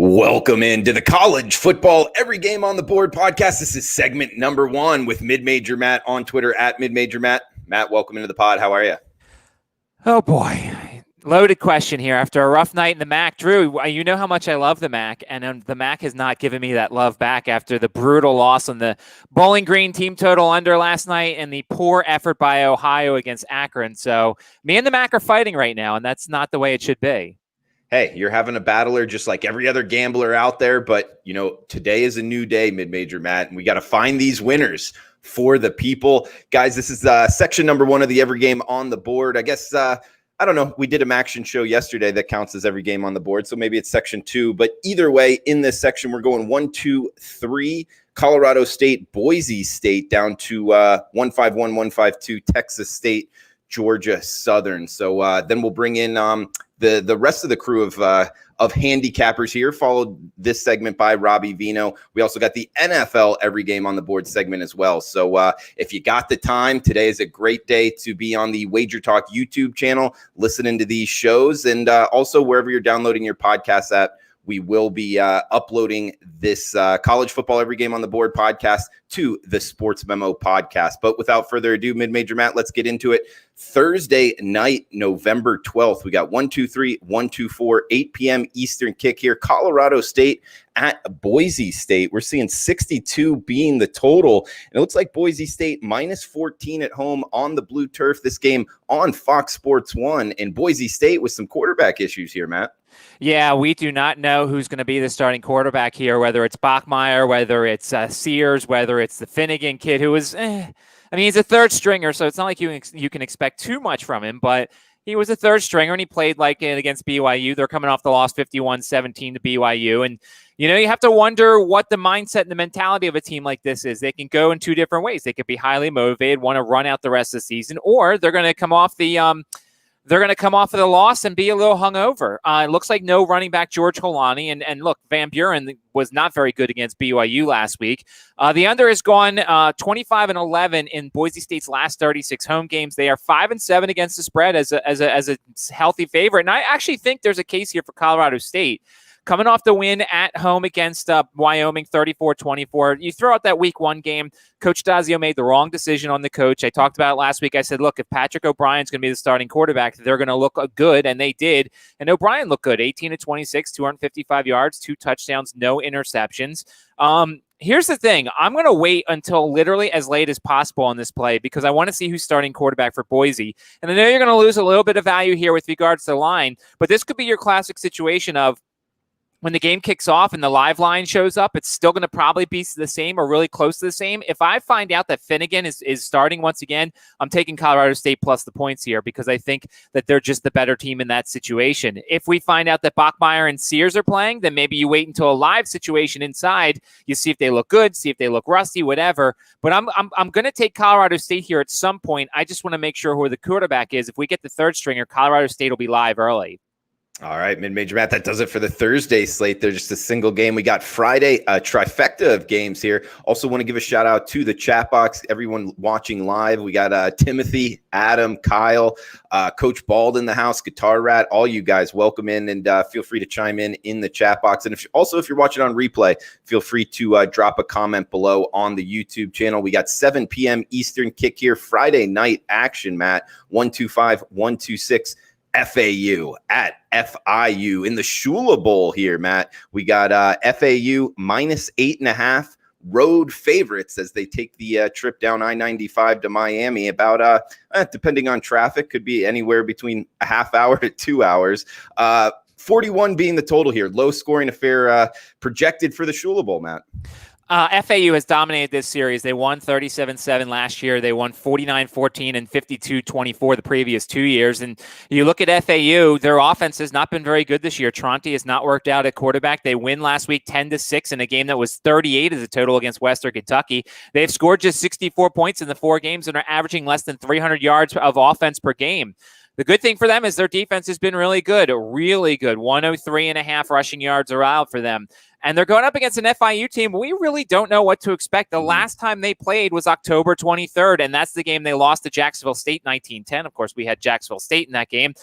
Welcome into the College Football Every Game on the Board podcast. This is segment number 1 with Mid-Major Matt on Twitter at Mid-Major Matt. Matt, welcome into the pod. How are you? Oh, boy. Loaded question here. After a rough night in the MAC, Drew, you know how much I love the MAC, and the MAC has not given me that love back after the brutal loss on the Bowling Green team total under last night and the poor effort by Ohio against Akron. So me and the MAC are fighting right now, and that's not the way it should be. Hey, you're having a battler just like every other gambler out there, but, you know, today is a new day, Mid-Major Matt, and we got to find these winners for the people. Guys, this is section number 1 of the Every Game on the Board. I guess, I don't know, we did a Maction show yesterday that counts as Every Game on the Board, so maybe it's section 2. But either way, in this section, we're going 1, 2, 3, Colorado State, Boise State, down to 151, 152, Texas State, Georgia Southern. So then we'll bring in the rest of the crew of handicappers here, followed this segment by Robbie Vino. We also got the NFL Every Game on the Board segment as well. So if you got the time, today is a great day to be on the WagerTalk YouTube channel, listening to these shows, and also wherever you're downloading your podcast at. We will be uploading this College Football Every Game on the Board podcast to the Sports Memo podcast. But without further ado, Mid-Major Matt, let's get into it. Thursday night, November 12th, we got 1, 2, 3, 1, 2, 4, 8 p.m. Eastern kick here. Colorado State at Boise State. We're seeing 62 being the total. And it looks like Boise State minus 14 at home on the blue turf. This game on Fox Sports 1. And Boise State with some quarterback issues here, Matt. Yeah, we do not know who's going to be the starting quarterback here, whether it's Bachmeier, whether it's Sears, whether it's the Finnegan kid who is, he's a third stringer, so it's not like you can expect too much from him, but he was a third stringer, and he played like it against BYU. They're coming off the loss 51-17 to BYU, and you have to wonder what the mindset and the mentality of a team like this is. They can go in two different ways. They could be highly motivated, want to run out the rest of the season, or they're going to come off the of the loss and be a little hungover. It looks like no running back George Holani. And look, Van Buren was not very good against BYU last week. The under has gone 25-11 in Boise State's last 36 home games. They are 5-7 against the spread as a healthy favorite. And I actually think there's a case here for Colorado State. Coming off the win at home against Wyoming, 34-24. You throw out that week 1 game, Coach Dazio made the wrong decision on the coach. I talked about it last week. I said, look, if Patrick O'Brien's going to be the starting quarterback, they're going to look good, and they did. And O'Brien looked good, 18-26, 255 yards, 2 touchdowns, no interceptions. Here's the thing. I'm going to wait until literally as late as possible on this play because I want to see who's starting quarterback for Boise. And I know you're going to lose a little bit of value here with regards to the line, but this could be your classic situation of when the game kicks off and the live line shows up, it's still going to probably be the same or really close to the same. If I find out that Finnegan is starting once again, I'm taking Colorado State plus the points here because I think that they're just the better team in that situation. If we find out that Bachmeier and Sears are playing, then maybe you wait until a live situation inside. You see if they look good, see if they look rusty, whatever. But I'm going to take Colorado State here at some point. I just want to make sure who the quarterback is. If we get the third stringer, Colorado State will be live early. All right, Mid-Major Matt, that does it for the Thursday slate. There's just a single game. We got Friday, a trifecta of games here. Also want to give a shout out to the chat box, everyone watching live. We got Timothy, Adam, Kyle, Coach Bald in the house, Guitar Rat, all you guys, welcome in, and feel free to chime in the chat box. And if you're watching on replay, feel free to drop a comment below on the YouTube channel. We got 7 p.m. Eastern kick here, Friday night action, Matt, 125, 126. FAU at FIU in the Shula Bowl here, Matt. We got FAU minus 8.5 road favorites as they take the trip down I-95 to Miami. About depending on traffic, could be anywhere between a half hour to 2 hours. 41 being the total here. Low scoring affair projected for the Shula Bowl, Matt. FAU has dominated this series. They won 37-7 last year. They won 49-14 and 52-24 the previous 2 years. And you look at FAU, their offense has not been very good this year. Tronte has not worked out at quarterback. They win last week 10-6 in a game that was 38 as a total against Western Kentucky. They've scored just 64 points in the 4 games and are averaging less than 300 yards of offense per game. The good thing for them is their defense has been really good, 103.5 rushing yards are out for them. And they're going up against an FIU team. We really don't know what to expect. The last time they played was October 23rd, and that's the game they lost to Jacksonville State 19-10. Of course, we had Jacksonville State in that game.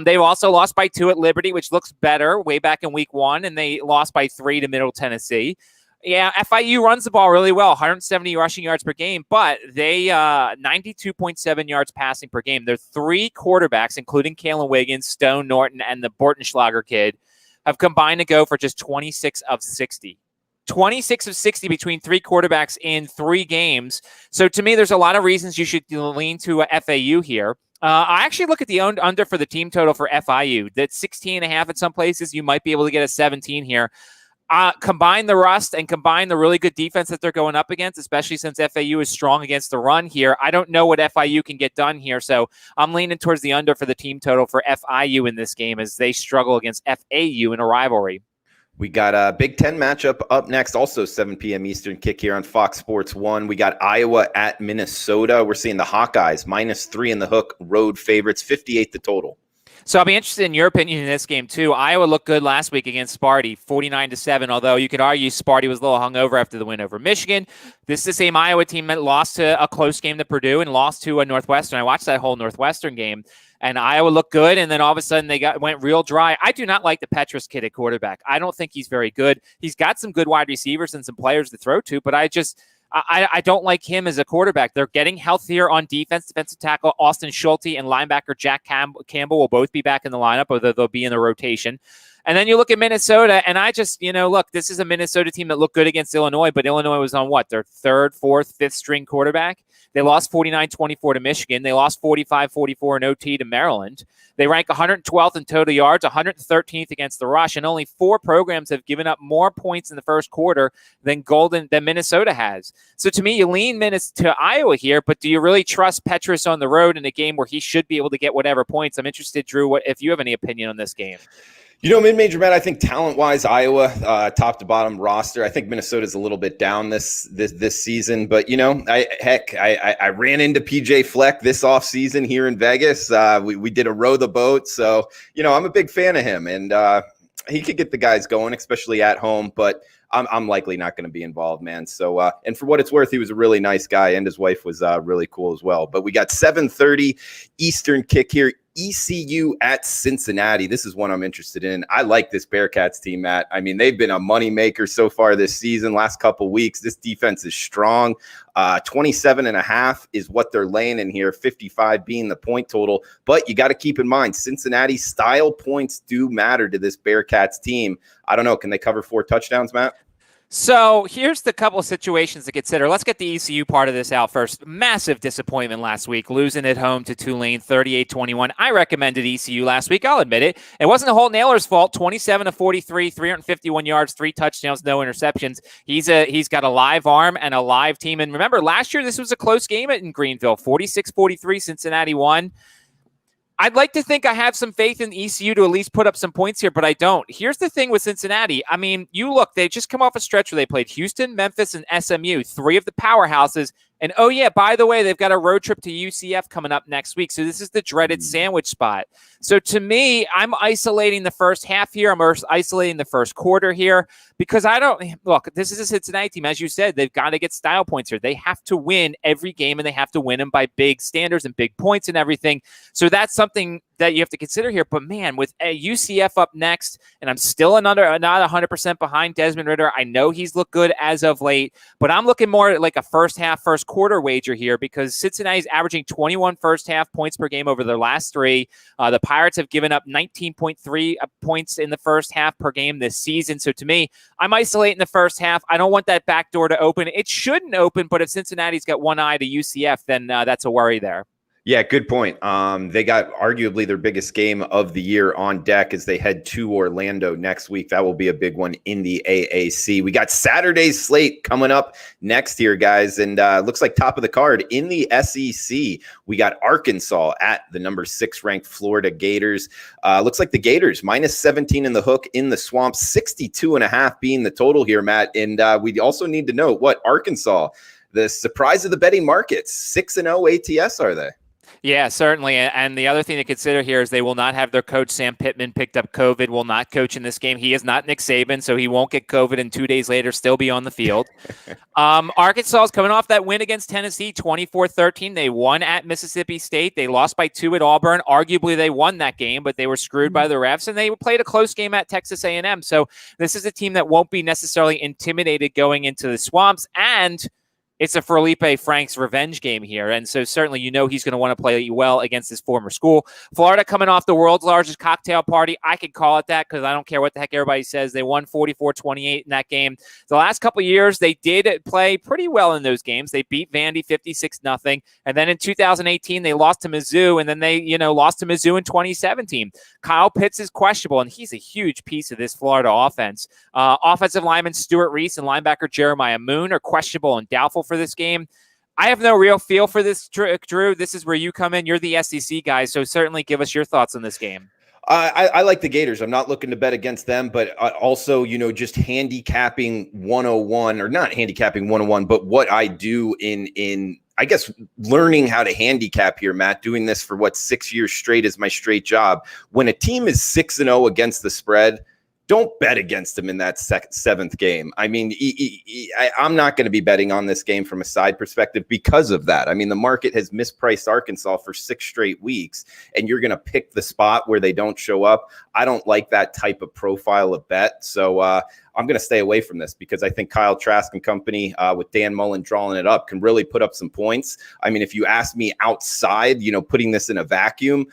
They've also lost by 2 at Liberty, which looks better way back in week 1, and they lost by 3 to Middle Tennessee. Yeah, FIU runs the ball really well, 170 rushing yards per game, but they 92.7 yards passing per game. Their 3 quarterbacks, including Kalen Wiggins, Stone Norton, and the Bortenschlager kid, have combined to go for just 26 of 60. 26 of 60 between 3 quarterbacks in 3 games. So to me, there's a lot of reasons you should lean to FAU here. I actually look at the under for the team total for FIU. That's 16.5 at some places. You might be able to get a 17 here. Combine the rust and combine the really good defense that they're going up against, especially since FAU is strong against the run here. I don't know what FIU can get done here, so I'm leaning towards the under for the team total for FIU in this game as they struggle against FAU in a rivalry. We got a Big Ten matchup up next, also 7 p.m. Eastern kick here on Fox Sports 1. We got Iowa at Minnesota. We're seeing the Hawkeyes -3 in the hook, road favorites, 58 the total. So I'll be interested in your opinion in this game, too. Iowa looked good last week against Sparty, 49-7, although you could argue Sparty was a little hungover after the win over Michigan. This is the same Iowa team that lost to a close game to Purdue and lost to a Northwestern. I watched that whole Northwestern game, and Iowa looked good, and then all of a sudden they went real dry. I do not like the Petrus kid at quarterback. I don't think he's very good. He's got some good wide receivers and some players to throw to, but I don't like him as a quarterback. They're getting healthier on defense. Defensive tackle Austin Schulte and linebacker Jack Campbell will both be back in the lineup, although they'll be in the rotation. And then you look at Minnesota, and I just, look, this is a Minnesota team that looked good against Illinois, but Illinois was on what? Their 3rd, 4th, 5th string quarterback? They lost 49-24 to Michigan. They lost 45-44 in OT to Maryland. They rank 112th in total yards, 113th against the rush, and only 4 programs have given up more points in the first quarter than Minnesota has. So to me, you lean to Iowa here, but do you really trust Petrus on the road in a game where he should be able to get whatever points? I'm interested, Drew, if you have any opinion on this game. Mid-major, Matt, I think talent-wise, Iowa, top to bottom roster. I think Minnesota's a little bit down this season, but I ran into PJ Fleck this offseason here in Vegas. We did a row the boat, so I'm a big fan of him, and he could get the guys going, especially at home. But I'm likely not going to be involved, man. So, and for what it's worth, he was a really nice guy, and his wife was really cool as well. But we got 7:30 Eastern kick here. ECU at Cincinnati. This is one I'm interested in. I like this Bearcats team, Matt. I mean, they've been a moneymaker so far this season. Last couple weeks, this defense is strong. 27.5 is what they're laying in here, 55 being the point total. But you got to keep in mind, Cincinnati style points do matter to this Bearcats team. I don't know. Can they cover 4 touchdowns, Matt? So here's the couple of situations to consider. Let's get the ECU part of this out first. Massive disappointment last week, losing at home to Tulane, 38-21. I recommended ECU last week. I'll admit it. It wasn't the Holt Nailor's fault. 27-43, 351 yards, 3 touchdowns, no interceptions. He's got a live arm and a live team. And remember, last year this was a close game in Greenville, 46-43. Cincinnati won. I'd like to think I have some faith in ECU to at least put up some points here, but I don't. Here's the thing with Cincinnati. I mean, you look, they just come off a stretch where they played Houston, Memphis, and SMU, 3 of the powerhouses. And, oh, yeah, by the way, they've got a road trip to UCF coming up next week. So this is the dreaded sandwich spot. So to me, I'm isolating the first half here. I'm isolating the first quarter here because this is a Cincinnati team. As you said, they've got to get style points here. They have to win every game, and they have to win them by big standards and big points and everything. So that's something that you have to consider here. But, man, with a UCF up next, and I'm still not 100% behind Desmond Ridder. I know he's looked good as of late, but I'm looking more like a first quarter wager here because Cincinnati's averaging 21 first half points per game over their last 3. The Pirates have given up 19.3 points in the first half per game this season. So to me, I'm isolating the first half. I don't want that back door to open. It shouldn't open, but if Cincinnati's got one eye to UCF, then that's a worry there. Yeah, good point. They got arguably their biggest game of the year on deck as they head to Orlando next week. That will be a big one in the AAC. We got Saturday's slate coming up next here, guys, and looks like top of the card in the SEC. We got Arkansas at the number 6 ranked Florida Gators. Looks like the Gators -17 in the hook in the Swamp, 62.5 being the total here, Matt. And we also need to note what Arkansas, the surprise of the betting markets, 6-0 ATS are they? Yeah, certainly. And the other thing to consider here is they will not have their coach, Sam Pittman, picked up COVID, will not coach in this game. He is not Nick Saban, so he won't get COVID and 2 days later still be on the field. Arkansas is coming off that win against Tennessee, 24-13. They won at Mississippi State. They lost by 2 at Auburn. Arguably, they won that game, but they were screwed by the refs, and they played a close game at Texas A&M. So this is a team that won't be necessarily intimidated going into the Swamps, and it's a Felipe Franks revenge game here. And so certainly he's going to want to play well against his former school. Florida coming off the world's largest cocktail party. I could call it that because I don't care what the heck everybody says. They won 44-28 in that game. The last couple of years, they did play pretty well in those games. They beat Vandy 56-0. And then in 2018, they lost to Mizzou. And then they, lost to Mizzou in 2017. Kyle Pitts is questionable, and he's a huge piece of this Florida offense. Offensive lineman Stuart Reese and linebacker Jeremiah Moon are questionable and doubtful for this game. I have no real feel for this, Drew. This is where you come in. You're the SEC guy, so certainly give us your thoughts on this game. I like the Gators. I'm not looking to bet against them, but also, just handicapping 101, or not handicapping 101, but what I do in I guess learning how to handicap here, Matt, doing this for 6 years straight is my straight job. When a team is 6-0 against the spread, don't bet against them in that seventh game. I mean, I'm not going to be betting on this game from a side perspective because of that. I mean, the market has mispriced Arkansas for 6 straight weeks, and you're going to pick the spot where they don't show up. I don't like that type of profile of bet. So I'm going to stay away from this because I think Kyle Trask and company with Dan Mullen drawing it up can really put up some points. I mean, if you ask me outside, putting this in a vacuum,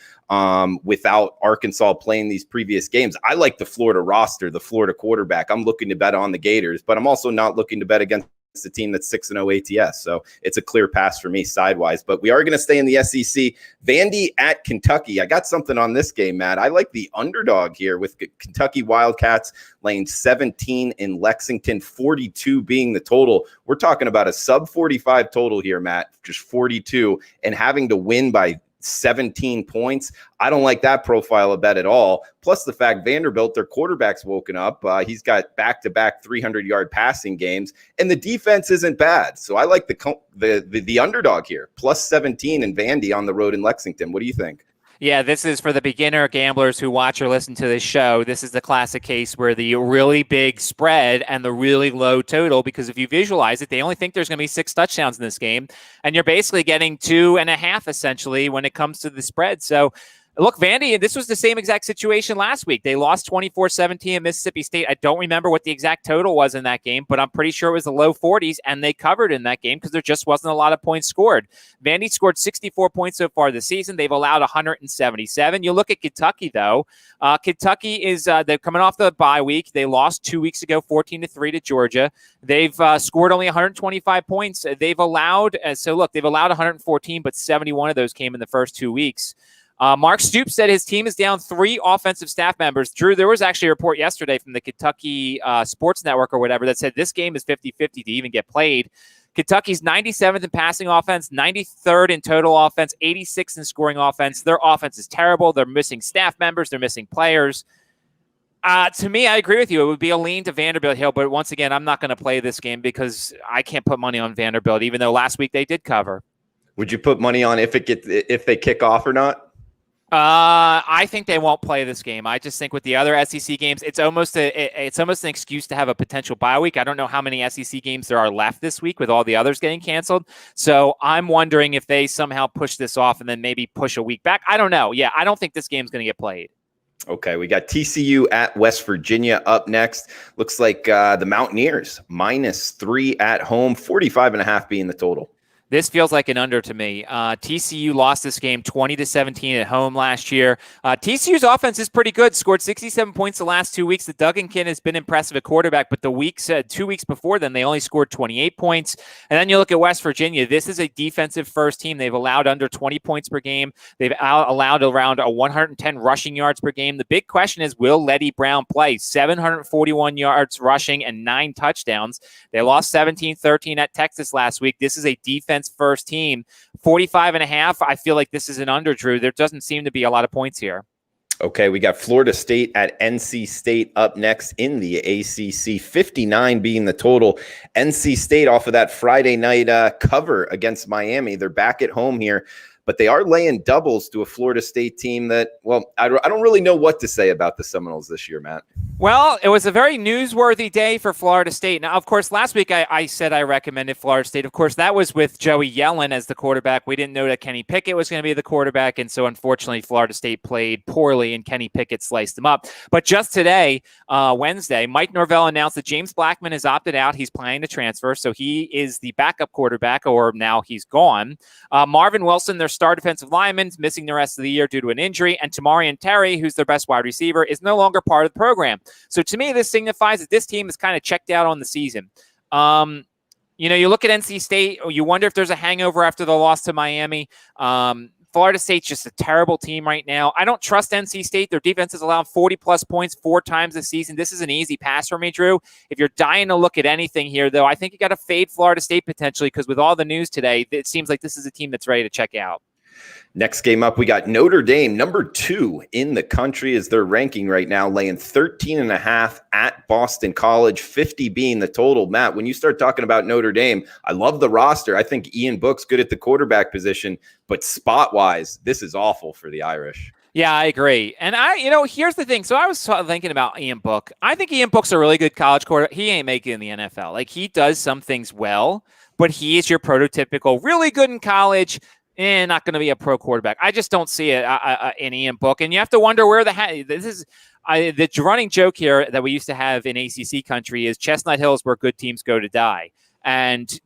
without Arkansas playing these previous games, I like the Florida roster, the Florida quarterback. I'm looking to bet on the Gators, but I'm also not looking to bet against the team that's 6-0 ATS. So it's a clear pass for me sidewise, but we are going to stay in the SEC. Vandy at Kentucky. I got something on this game, Matt. I like the underdog here with Kentucky Wildcats laying 17 in Lexington, 42 being the total. We're talking about a sub 45 total here, Matt, just 42, and having to win by 17 points. I don't like that profile of bet at all. Plus the fact Vanderbilt, their quarterback's woken up. He's got back-to-back 300-yard passing games, and the defense isn't bad. So I like the underdog here, plus 17 in Vandy on the road in Lexington. What do you think? Yeah, this is for the beginner gamblers who watch or listen to this show. This is the classic case where the really big spread and the really low total, because if you visualize it, they only think there's going to be 6 touchdowns in this game, and you're basically getting 2.5 essentially when it comes to the spread. So look, Vandy, this was the same exact situation last week. They lost 24-17 at Mississippi State. I don't remember what the exact total was in that game, but I'm pretty sure it was the low 40s, and they covered in that game because there just wasn't a lot of points scored. Vandy scored 64 points so far this season. They've allowed 177. You look at Kentucky, though. Kentucky is they're coming off the bye week. They lost 2 weeks ago, 14-3 to Georgia. They've scored only 125 points. They've allowed 114, but 71 of those came in the first 2 weeks. Mark Stoops said his team is down 3 offensive staff members. Drew, there was actually a report yesterday from the Kentucky Sports Network or whatever that said this game is 50-50 to even get played. Kentucky's 97th in passing offense, 93rd in total offense, 86th in scoring offense. Their offense is terrible. They're missing staff members. They're missing players. To me, I agree with you. It would be a lean to Vanderbilt Hill, but once again, I'm not going to play this game because I can't put money on Vanderbilt, even though last week they did cover. Would you put money on if they kick off or not? I think they won't play this game. I just think with the other SEC games, it's almost an excuse to have a potential bye week. I don't know how many SEC games there are left this week with all the others getting canceled. So I'm wondering if they somehow push this off and then maybe push a week back. I don't know. Yeah, I don't think this game's going to get played. Okay, we got TCU at West Virginia up next. Looks like the Mountaineers -3 at home, 45.5 being the total. This feels like an under to me. TCU lost this game 20-17 at home last year. TCU's offense is pretty good. Scored 67 points the last 2 weeks. The Duggan has been impressive at quarterback, but the 2 weeks before then, they only scored 28 points. And then you look at West Virginia. This is a defensive first team. They've allowed under 20 points per game. They've allowed around 110 rushing yards per game. The big question is, will Letty Brown play? 741 yards rushing and 9 touchdowns. They lost 17-13 at Texas last week. This is a defense first team. 45.5. I feel like this is an under, Drew. There doesn't seem to be a lot of points here. Okay, we got Florida State at NC State up next in the ACC, 59 being the total. NC State off of that Friday night cover against Miami. They're back at home here, but they are laying doubles to a Florida State team that, well, I don't really know what to say about the Seminoles this year, Matt. Well, it was a very newsworthy day for Florida State. Now, of course, last week I said I recommended Florida State. Of course, that was with Joey Yellen as the quarterback. We didn't know that Kenny Pickett was going to be the quarterback, and so unfortunately, Florida State played poorly, and Kenny Pickett sliced them up. But just today, Wednesday, Mike Norvell announced that James Blackman has opted out. He's planning to transfer, so he is the backup quarterback, or now he's gone. Marvin Wilson, their star defensive lineman, is missing the rest of the year due to an injury, and Tamarian Terry, who's their best wide receiver, is no longer part of the program. So to me, this signifies that this team is kind of checked out on the season. You look at NC State, you wonder if there's a hangover after the loss to Miami. Florida State's just a terrible team right now. I don't trust NC State. Their defense has allowed 40-plus points 4 times this season. This is an easy pass for me, Drew. If you're dying to look at anything here, though, I think you got to fade Florida State potentially, because with all the news today, it seems like this is a team that's ready to check out. Next game up, we got Notre Dame, number 2 in the country is their ranking right now, laying 13.5 at Boston College, 50 being the total. Matt, when you start talking about Notre Dame, I love the roster. I think Ian Book's good at the quarterback position, but spot-wise, this is awful for the Irish. Yeah, I agree. And here's the thing. So I was thinking about Ian Book. I think Ian Book's a really good college quarterback. He ain't making it in the NFL. Like, he does some things well, but he is your prototypical, really good in college, and not going to be a pro quarterback. I just don't see it in Ian Book. And you have to wonder where the running joke here that we used to have in ACC country is Chestnut Hill is where good teams go to die. And,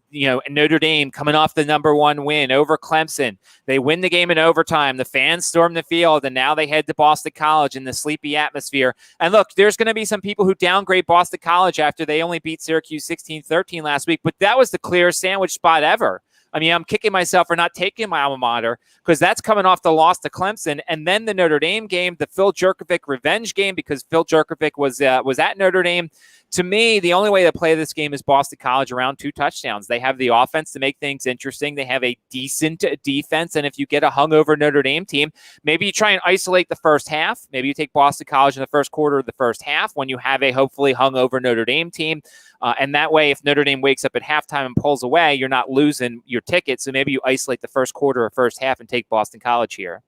Notre Dame coming off the number 1 win over Clemson. They win the game in overtime. The fans storm the field, and now they head to Boston College in the sleepy atmosphere. And look, there's going to be some people who downgrade Boston College after they only beat Syracuse 16-13 last week, but that was the clearest sandwich spot ever. I mean, I'm kicking myself for not taking my alma mater, because that's coming off the loss to Clemson, and then the Notre Dame game, the Phil Jurkovec revenge game, because Phil Jurkovec was at Notre Dame. To me, the only way to play this game is Boston College around 2 touchdowns. They have the offense to make things interesting. They have a decent defense, and if you get a hungover Notre Dame team, maybe you try and isolate the first half. Maybe you take Boston College in the first quarter of the first half when you have a hopefully hungover Notre Dame team. And that way, if Notre Dame wakes up at halftime and pulls away, you're not losing your ticket. So maybe you isolate the first quarter or first half and take Boston College here.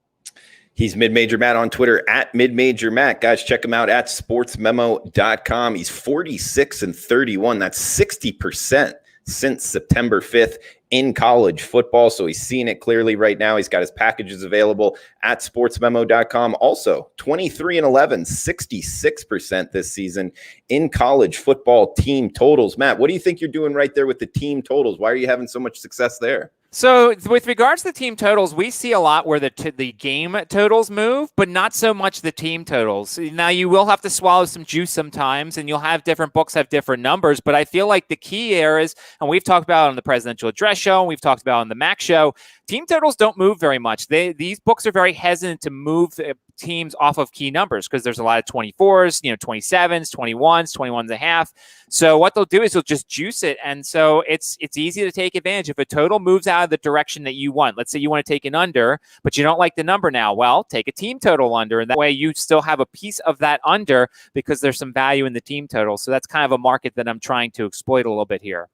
He's Mid-Major Matt on Twitter at Mid-Major Matt. Guys, check him out at sportsmemo.com. He's 46-31. That's 60% since September 5th in college football. So he's seeing it clearly right now. He's got his packages available at sportsmemo.com. Also, 23-11, 66% this season in college football team totals. Matt, what do you think you're doing right there with the team totals? Why are you having so much success there? So with regards to the team totals, we see a lot where the game totals move, but not so much the team totals. Now, you will have to swallow some juice sometimes, and you'll have different books have different numbers, but I feel like the key here is, and we've talked about it on the Presidential Address Show, and we've talked about it on the Mac Show, team totals don't move very much. These books are very hesitant to move teams off of key numbers because there's a lot of 24s, 27s, 21s, 21 and a half. So what they'll do is they'll just juice it. And so it's easy to take advantage. If a total moves out of the direction that you want, let's say you want to take an under, but you don't like the number now, well, take a team total under. And that way you still have a piece of that under because there's some value in the team total. So that's kind of a market that I'm trying to exploit a little bit here.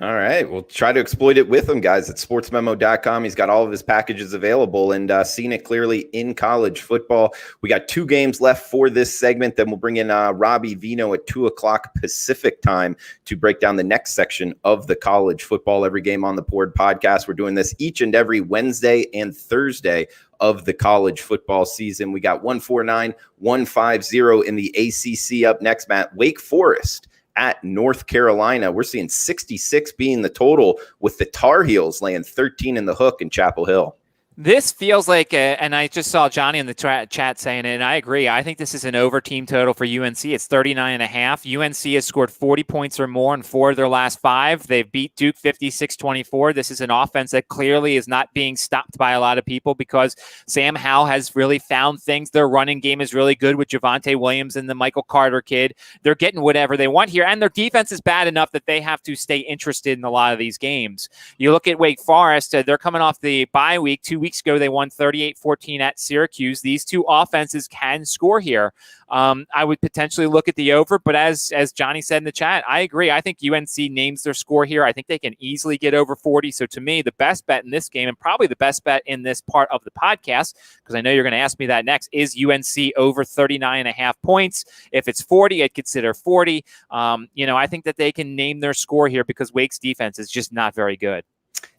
All right. We'll try to exploit it with him, guys, at sportsmemo.com. He's got all of his packages available and seen it clearly in college football. We got 2 games left for this segment. Then we'll bring in Robbie Vino at 2:00 Pacific time to break down the next section of the college football Every Game on the Board podcast. We're doing this each and every Wednesday and Thursday of the college football season. We got 149, 150 in the ACC up next, Matt. Wake Forest at North Carolina. We're seeing 66 being the total, with the Tar Heels laying 13 in the hook in Chapel Hill. This feels like, and I just saw Johnny in the chat saying it, and I agree. I think this is an over team total for UNC. It's 39.5. UNC has scored 40 points or more in 4 of their last 5. They've beat Duke 56-24. This is an offense that clearly is not being stopped by a lot of people because Sam Howell has really found things. Their running game is really good with Javonte Williams and the Michael Carter kid. They're getting whatever they want here, and their defense is bad enough that they have to stay interested in a lot of these games. You look at Wake Forest, they're coming off the bye week, 2 weeks ago, they won 38-14 at Syracuse. These two offenses can score here. I would potentially look at the over, but as Johnny said in the chat, I agree. I think UNC names their score here. I think they can easily get over 40. So to me, the best bet in this game, and probably the best bet in this part of the podcast, because I know you're going to ask me that next, is UNC over 39.5 points. If it's 40, I'd consider 40. I think that they can name their score here because Wake's defense is just not very good.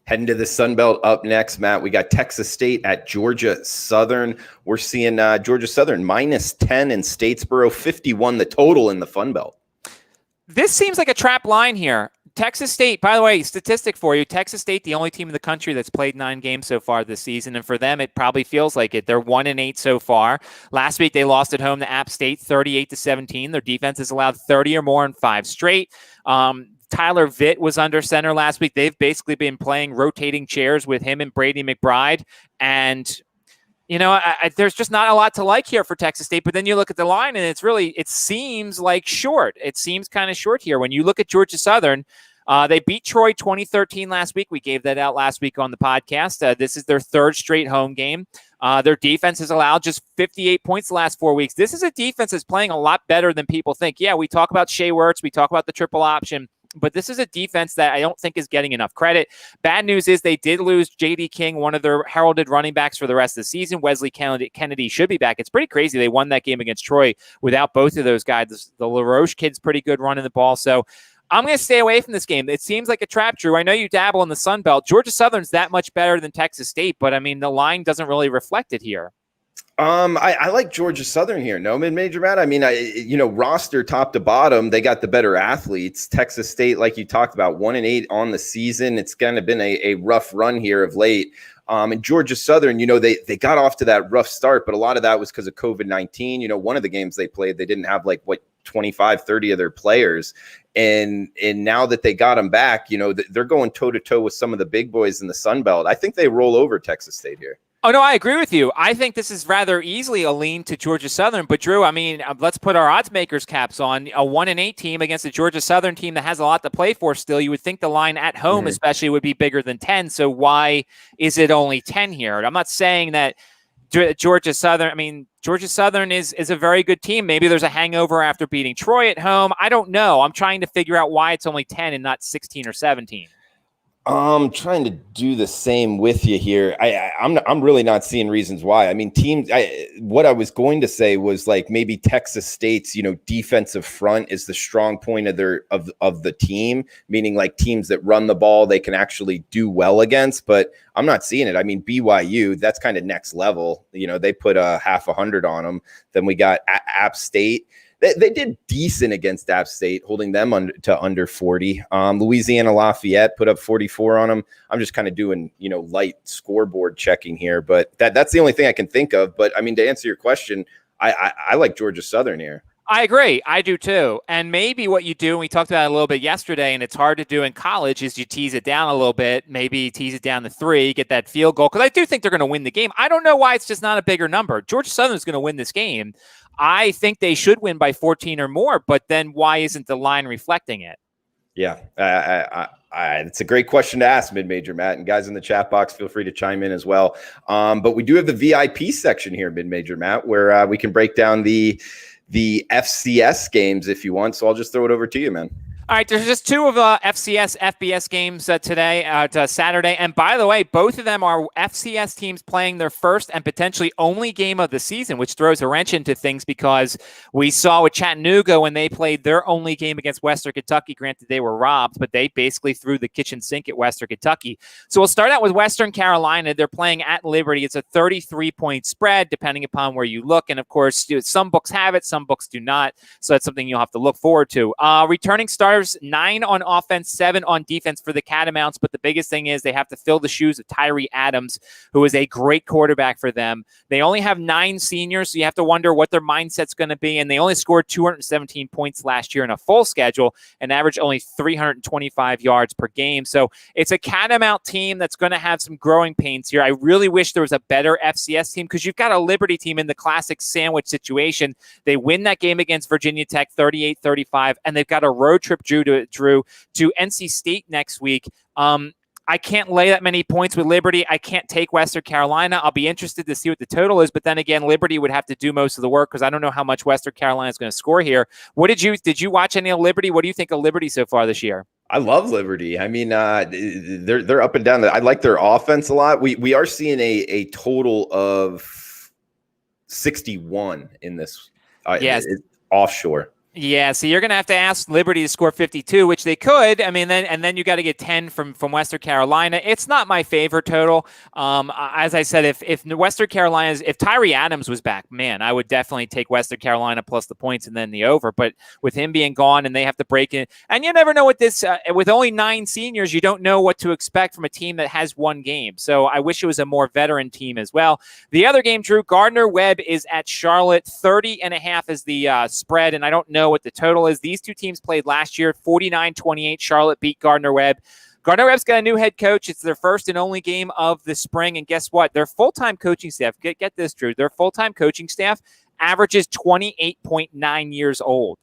Heading to the Sun Belt up next, Matt, we got Texas State at Georgia Southern. We're seeing Georgia Southern -10 in Statesboro, 51 the total in the Fun Belt. This seems like a trap line here. Texas State, by the way, statistic for you, Texas State, the only team in the country that's played 9 games so far this season, and for them, it probably feels like it. They're 1-8 so far. Last week, they lost at home to App State, 38-17. Their defense has allowed 30 or more in 5 straight. Tyler Vitt was under center last week. They've basically been playing rotating chairs with him and Brady McBride. And, there's just not a lot to like here for Texas State. But then you look at the line and it seems like short. It seems kind of short here. When you look at Georgia Southern, they beat Troy 2013 last week. We gave that out last week on the podcast. This is their 3rd straight home game. Their defense has allowed just 58 points the last 4 weeks. This is a defense that's playing a lot better than people think. Yeah, we talk about Shea Wertz. We talk about the triple option. But this is a defense that I don't think is getting enough credit. Bad news is they did lose J.D. King, one of their heralded running backs for the rest of the season. Wesley Kennedy should be back. It's pretty crazy. They won that game against Troy without both of those guys. The LaRoche kid's pretty good running the ball. So I'm going to stay away from this game. It seems like a trap, Drew. I know you dabble in the Sun Belt. Georgia Southern's that much better than Texas State, but, the line doesn't really reflect it here. I like Georgia Southern here. No, mid-major, Matt. Roster top to bottom, they got the better athletes. Texas State, like you talked about, 1-8 on the season. It's kind of been a rough run here of late. And Georgia Southern, they got off to that rough start, but a lot of that was because of COVID-19. One of the games they played, they didn't have 25, 30 of their players. And now that they got them back, they're going toe-to-toe with some of the big boys in the Sun Belt. I think they roll over Texas State here. Oh, no, I agree with you. I think this is rather easily a lean to Georgia Southern. But, Drew, let's put our odds makers caps on. A 1-8 team against a Georgia Southern team that has a lot to play for still. You would think the line at home especially would be bigger than 10. So why is it only 10 here? I'm not saying that Georgia Southern is a very good team. Maybe there's a hangover after beating Troy at home. I don't know. I'm trying to figure out why it's only 10 and not 16 or 17. I'm trying to do the same with you here. I'm really not seeing reasons why. Teams. What I was going to say was maybe Texas State's defensive front is the strong point of the team, meaning teams that run the ball they can actually do well against. But I'm not seeing it. BYU, that's kind of next level. They put a 500 on them. Then we got App State. They did decent against App State, holding them to under 40. Louisiana Lafayette put up 44 on them. I'm just kind of doing, light scoreboard checking here, but that's the only thing I can think of. But to answer your question, I like Georgia Southern here. I agree. I do too. And maybe what you do, and we talked about it a little bit yesterday, and it's hard to do in college, is you tease it down a little bit, maybe tease it down to 3, get that field goal. Because I do think they're going to win the game. I don't know why it's just not a bigger number. Georgia Southern is going to win this game. I think they should win by 14 or more, but then why isn't the line reflecting it? Yeah, it's a great question to ask, mid-major Matt, and guys in the chat box, feel free to chime in as well. But we do have the VIP section here, mid-major Matt, where we can break down the FCS games if you want. So I'll just throw it over to you, man. All right, there's just 2 of FCS, FBS games today, Saturday. And by the way, both of them are FCS teams playing their first and potentially only game of the season, which throws a wrench into things because we saw with Chattanooga when they played their only game against Western Kentucky. Granted, they were robbed, but they basically threw the kitchen sink at Western Kentucky. So we'll start out with Western Carolina. They're playing at Liberty. It's a 33-point spread, depending upon where you look. And, of course, some books have it, some books do not. So that's something you'll have to look forward to. Returning starters, 9 on offense, 7 on defense for the Catamounts. But the biggest thing is they have to fill the shoes of Tyree Adams, who is a great quarterback for them. They only have 9 seniors, so you have to wonder what their mindset's going to be. And they only scored 217 points last year in a full schedule and averaged only 325 yards per game. So it's a Catamount team that's going to have some growing pains here. I really wish there was a better FCS team because you've got a Liberty team in the classic sandwich situation. They win that game against Virginia Tech 38-35, and they've got a road trip, Drew, to NC State next week. I can't lay that many points with Liberty. I can't take Western Carolina. I'll be interested to see what the total is, but then again, Liberty would have to do most of the work because I don't know how much Western Carolina is going to score here. What did you watch any of Liberty? What do you think of Liberty so far this year? I love Liberty. I mean, they're up and down. I like their offense a lot. We are seeing a total of 61 in this. Yes. Offshore. Yeah, so you're going to have to ask Liberty to score 52, which they could. I mean, then you got to get 10 from Western Carolina. It's not my favorite total. As I said, if Western Carolina's, if Tyree Adams was back, man, I would definitely take Western Carolina plus the points and then the over. But with him being gone and they have to break in, and you never know what this, with only 9 seniors, you don't know what to expect from a team that has one game. So I wish it was a more veteran team as well. The other game, Drew, Gardner-Webb is at Charlotte. 30.5 is the spread, and I don't know what the total is. These two teams played last year, 49-28. Charlotte beat Gardner-Webb. Gardner-Webb's got a new head coach. It's their first and only game of the spring. And guess what? Their full-time coaching staff, get this, Drew, their full-time coaching staff averages 28.9 years old.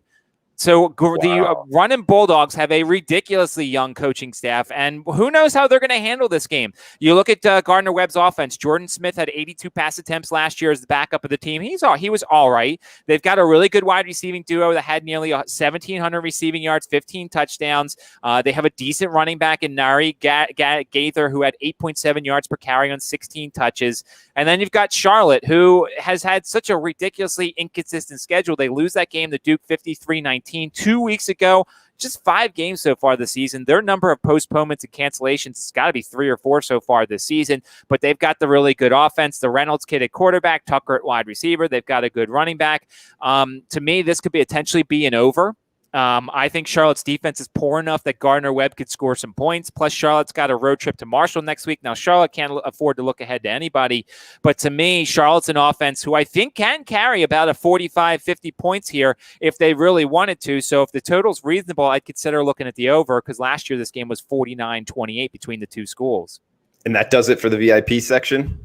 So the running Bulldogs have a ridiculously young coaching staff, and who knows how they're going to handle this game. You look at Gardner-Webb's offense. Jordan Smith had 82 pass attempts last year as the backup of the team. He was all right. They've got a really good wide receiving duo that had nearly 1,700 receiving yards, 15 touchdowns. They have a decent running back in Nari Gaither, who had 8.7 yards per carry on 16 touches. And then you've got Charlotte, who has had such a ridiculously inconsistent schedule. They lose that game to Duke 53-19. 2 weeks ago, just 5 games so far this season. Their number of postponements and cancellations has got to be 3 or 4 so far this season, but they've got the really good offense. The Reynolds kid at quarterback, Tucker at wide receiver. They've got a good running back. To me, this could potentially be an over. I think Charlotte's defense is poor enough that Gardner-Webb could score some points. Plus, Charlotte's got a road trip to Marshall next week. Now, Charlotte can't afford to look ahead to anybody. But to me, Charlotte's an offense who I think can carry about a 45, 50 points here if they really wanted to. So if the total's reasonable, I'd consider looking at the over because last year this game was 49-28 between the two schools. And that does it for the VIP section?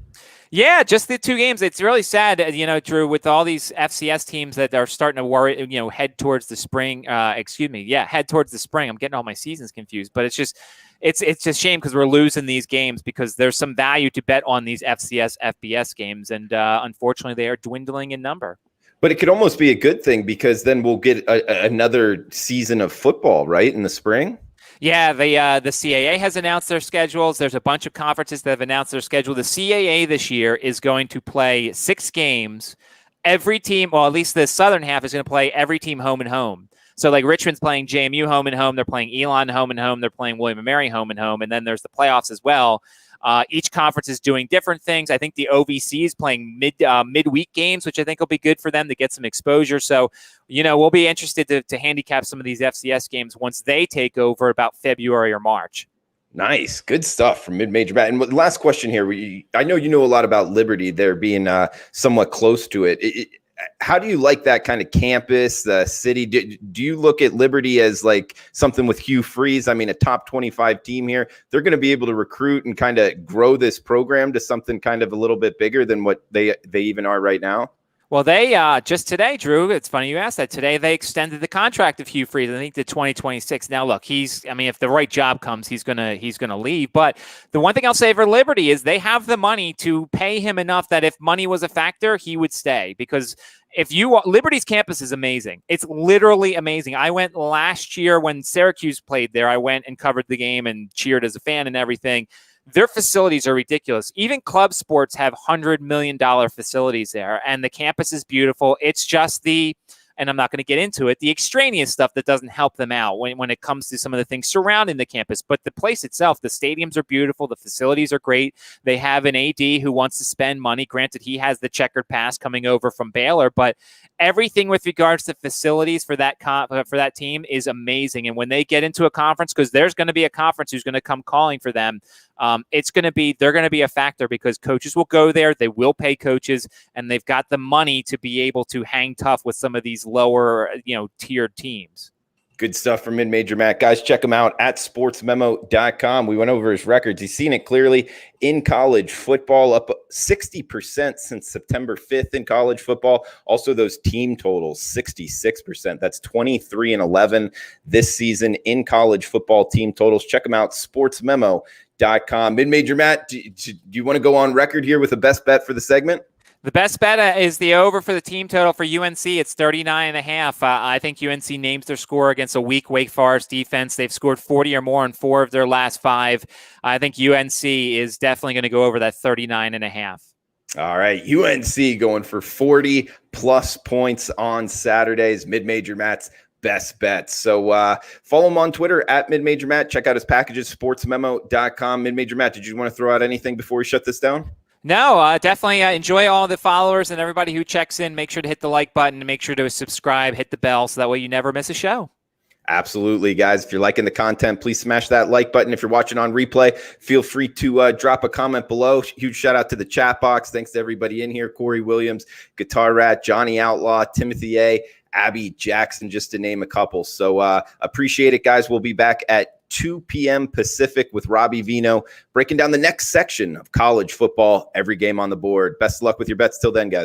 Yeah, just the 2 games. It's really sad, Drew, with all these FCS teams that are starting to worry, head towards the spring. Head towards the spring. I'm getting all my seasons confused, but it's a shame because we're losing these games because there's some value to bet on these FCS, FBS games, and unfortunately, they are dwindling in number. But it could almost be a good thing because then we'll get another season of football, right, in the spring. Yeah, the CAA has announced their schedules. There's a bunch of conferences that have announced their schedule. The CAA this year is going to play 6 games. Every team, well, at least the southern half is going to play every team home and home. So like Richmond's playing JMU home and home. They're playing Elon home and home. They're playing William & Mary home and home. And then there's the playoffs as well. Each conference is doing different things. I think the OVC is playing midweek games, which I think will be good for them to get some exposure. So, we'll be interested to handicap some of these FCS games once they take over about February or March. Nice. Good stuff from Mid-Major Matt. And last question here. I know you know a lot about Liberty there being somewhat close to it. How do you like that kind of campus, the city? Do you look at Liberty as like something with Hugh Freeze? I mean, a top 25 team here. They're going to be able to recruit and kind of grow this program to something kind of a little bit bigger than what they even are right now. Well, they just today, Drew, it's funny you asked that. Today, they extended the contract of Hugh Freeze, I think, to 2026. Now, look, if the right job comes, he's gonna leave. But the one thing I'll say for Liberty is they have the money to pay him enough that if money was a factor, he would stay. Because Liberty's campus is amazing. It's literally amazing. I went last year when Syracuse played there. I went and covered the game and cheered as a fan and everything. Their facilities are ridiculous. Even club sports have $100 million facilities there, and the campus is beautiful. It's just and I'm not going to get into it, the extraneous stuff that doesn't help them out when it comes to some of the things surrounding the campus. But the place itself, the stadiums are beautiful. The facilities are great. They have an AD who wants to spend money. Granted, he has the checkered pass coming over from Baylor, but everything with regards to facilities for that team is amazing. And when they get into a conference, because there's going to be a conference who's going to come calling for them, they're going to be a factor because coaches will go there. They will pay coaches, and they've got the money to be able to hang tough with some of these lower, tiered teams. Good stuff from Mid-Major Matt. Guys, check him out at sportsmemo.com. We went over his records. He's seen it clearly in college football, up 60% since September 5th in college football. Also, those team totals, 66%. That's 23-11 this season in college football team totals. Check him out, sportsmemo.com. FCS.com. Mid-Major Matt, do you want to go on record here with the best bet for the segment? The best bet is the over for the team total for UNC. It's 39.5. I think UNC names their score against a weak Wake Forest defense. They've scored 40 or more in 4 of their last 5. I think UNC is definitely going to go over that 39.5. All right, UNC going for 40-plus points on Saturdays. Mid-Major Matt's best bets. So follow him on Twitter at Mid-Major Matt. Check out his packages, sportsmemo.com. Mid-Major Matt, did you want to throw out anything before we shut this down? No, definitely enjoy all the followers and everybody who checks in. Make sure to hit the like button and make sure to subscribe, hit the bell, so that way you never miss a show. Absolutely, guys. If you're liking the content, please smash that like button. If you're watching on replay, feel free to drop a comment below. Huge shout out to the chat box. Thanks to everybody in here. Corey Williams, Guitar Rat, Johnny Outlaw, Timothy A., Abby Jackson, just to name a couple. So appreciate it, guys. We'll be back at 2 p.m. Pacific with Robbie Vino, breaking down the next section of college football, every game on the board. Best of luck with your bets till then, guys.